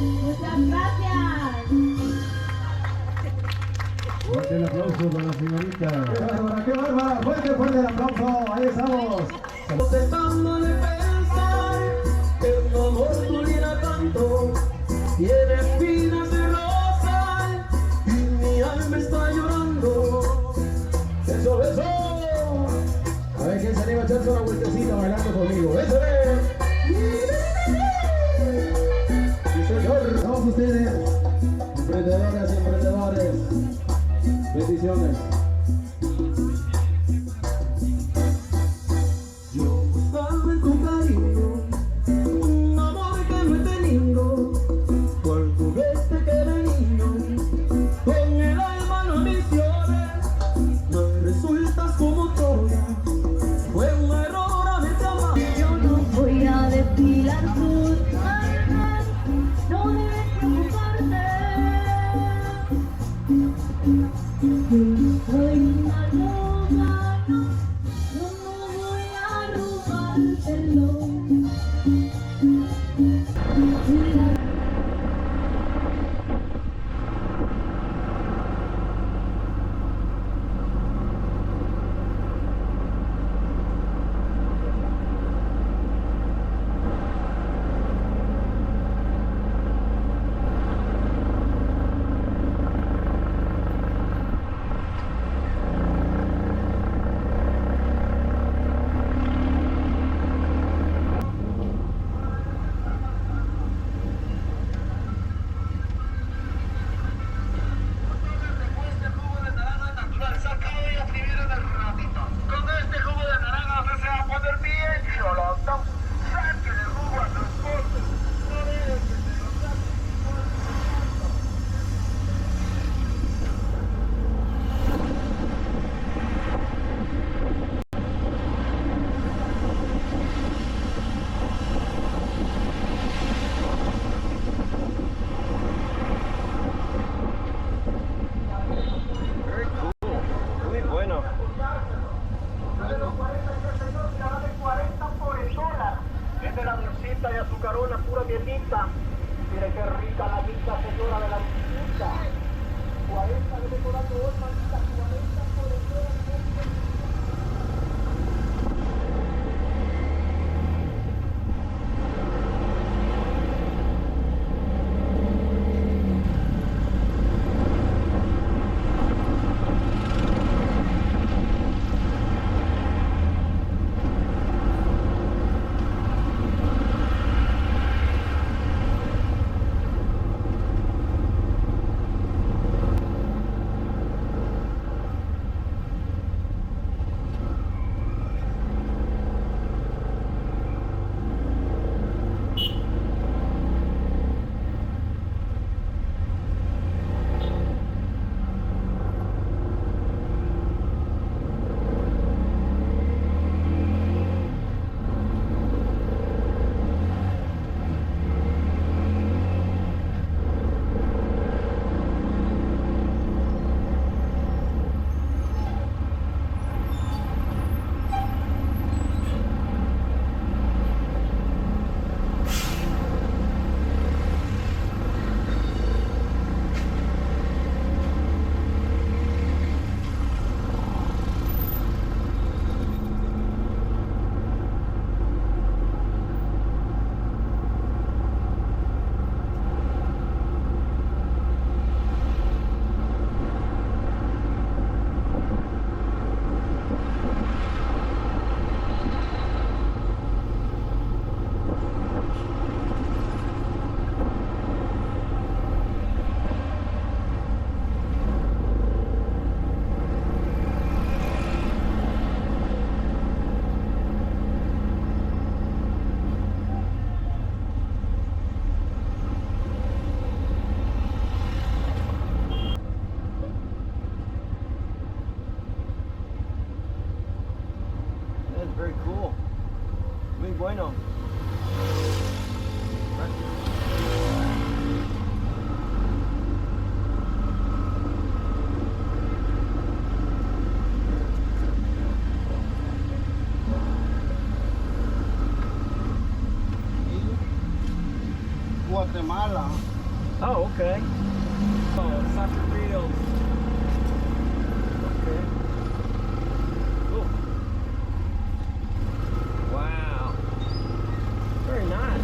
Muchas gracias. Fuerte el aplauso para la señorita. ¡Qué bárbara! ¡Fuerte el aplauso! ¡Ahí estamos! Tratando de pensar que un amor doliera tanto, tiene espinas de rosa y mi alma está llorando. ¡Eso, eso! A ver quién se anima a echarse una vueltecita bailando conmigo. ¡Eso es! ¡Sí, señor! Todos ustedes, emprendedoras y emprendedores, bendiciones. Yo buscaba en tu cariño un amor que no he tenido, por juguete que de niño, con el alma no ambiciones, no resultas como toda, fue un error haberte amado. Yo no voy a desfilar tus almas, no debes preocuparte. Yo soy una loca, no voy a robártelo. Y azucarona pura mielita. Mire qué rica la linda señora de la visita. 40 le decorando hoy, maldita, 40 por el día. Guatemala. Oh, okay. Oh, soccer field. Okay. Cool. Wow. Very nice.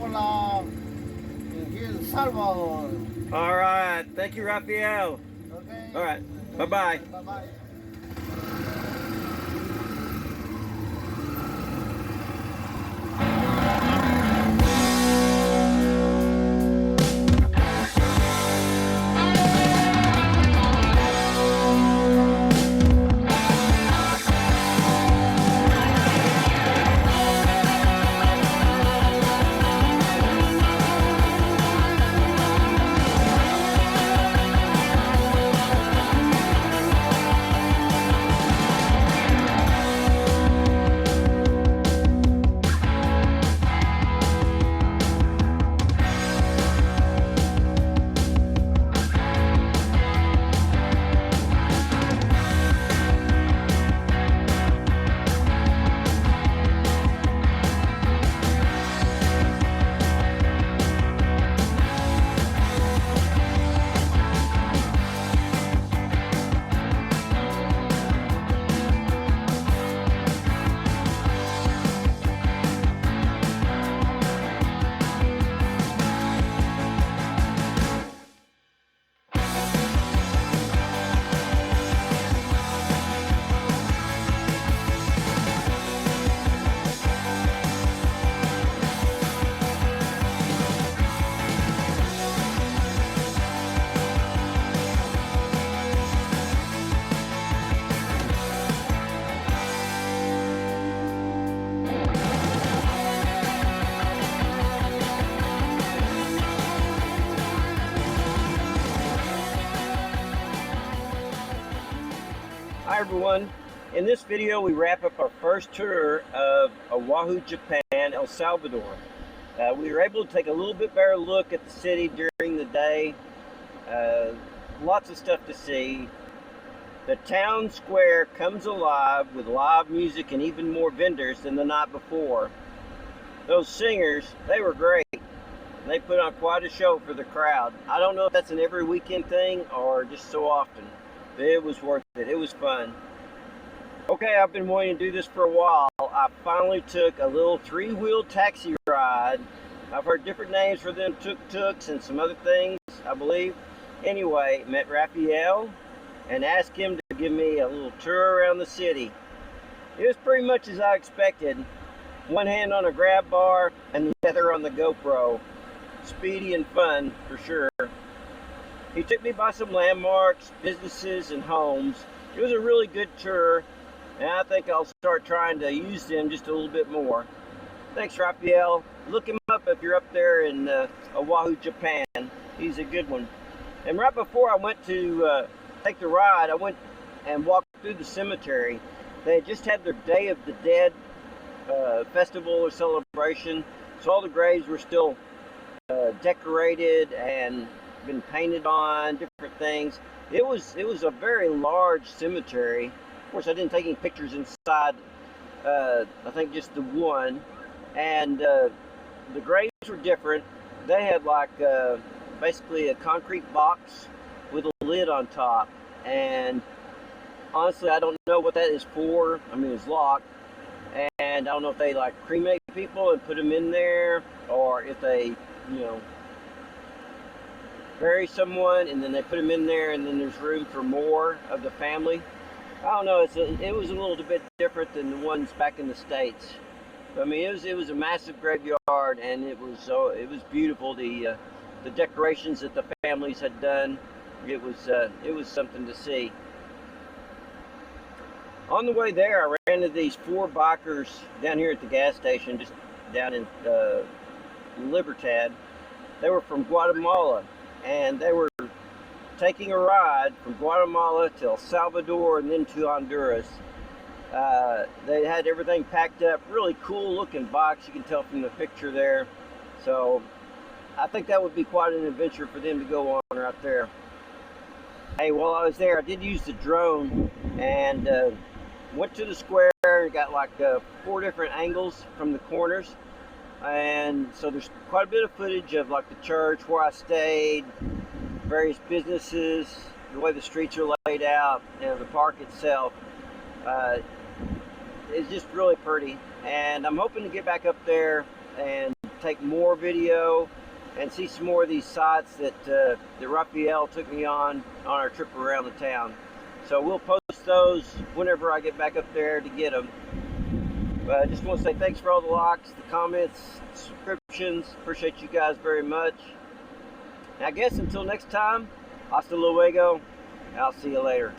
Hola, here in Salvador. All right. Thank you, Raphael. Okay. All right. Bye-bye. Bye-bye. Hi everyone. In this video we wrap up our first tour of Ahuachapán, El Salvador. We were able to take a little bit better look at the city during the day. Lots of stuff to see. The town square comes alive with live music and even more vendors than the night before. Those singers, they were great. They put on quite a show for the crowd. I don't know if that's an every weekend thing or just so often. But it was worth it. It was fun. Okay, I've been wanting to do this for a while. I finally took a little three-wheel taxi ride. I've heard different names for them, tuk-tuks and some other things, I believe. Anyway, met Raphael and asked him to give me a little tour around the city. It was pretty much as I expected. One hand on a grab bar and the other on the GoPro. Speedy and fun, for sure. He took me by some landmarks, businesses, and homes. It was a really good tour, and I think I'll start trying to use them just a little bit more. Thanks, Raphael. Look him up if you're up there in Ahuachapán. He's a good one. And right before I went to take the ride, I went and walked through the cemetery. They had just had their Day of the Dead festival or celebration, so all the graves were still decorated and been painted on, different things. It was a very large cemetery. Of course, I didn't take any pictures inside. I think just the one. And the graves were different. They had like basically a concrete box with a lid on top. And honestly, I don't know what that is for. I mean, it's locked. And I don't know if they like cremate people and put them in there, or if they, you know, bury someone and then they put them in there, and then there's room for more of the family. I don't know. It was a little bit different than the ones back in the States. I mean, it was a massive graveyard, and it was beautiful. The decorations that the families had done, it was something to see. On the way there, I ran into these 4 bikers down here at the gas station, just down in Libertad. They were from Guatemala, and they were taking a ride from Guatemala to El Salvador and then to Honduras. They had everything packed up, really cool looking bikes, you can tell from the picture there. So I think that would be quite an adventure for them to go on right there. Hey, while I was there, I did use the drone and went to the square, got like 4 different angles from the corners. And so there's quite a bit of footage of like the church where I stayed, various businesses, the way the streets are laid out, and the park itself. It's just really pretty, and I'm hoping to get back up there and take more video and see some more of these sites that Raphael took me on our trip around the town. So we'll post those whenever I get back up there to get them. But I just want to say thanks for all the likes, the comments, subscriptions. Appreciate you guys very much. And I guess until next time, hasta luego. I'll see you later.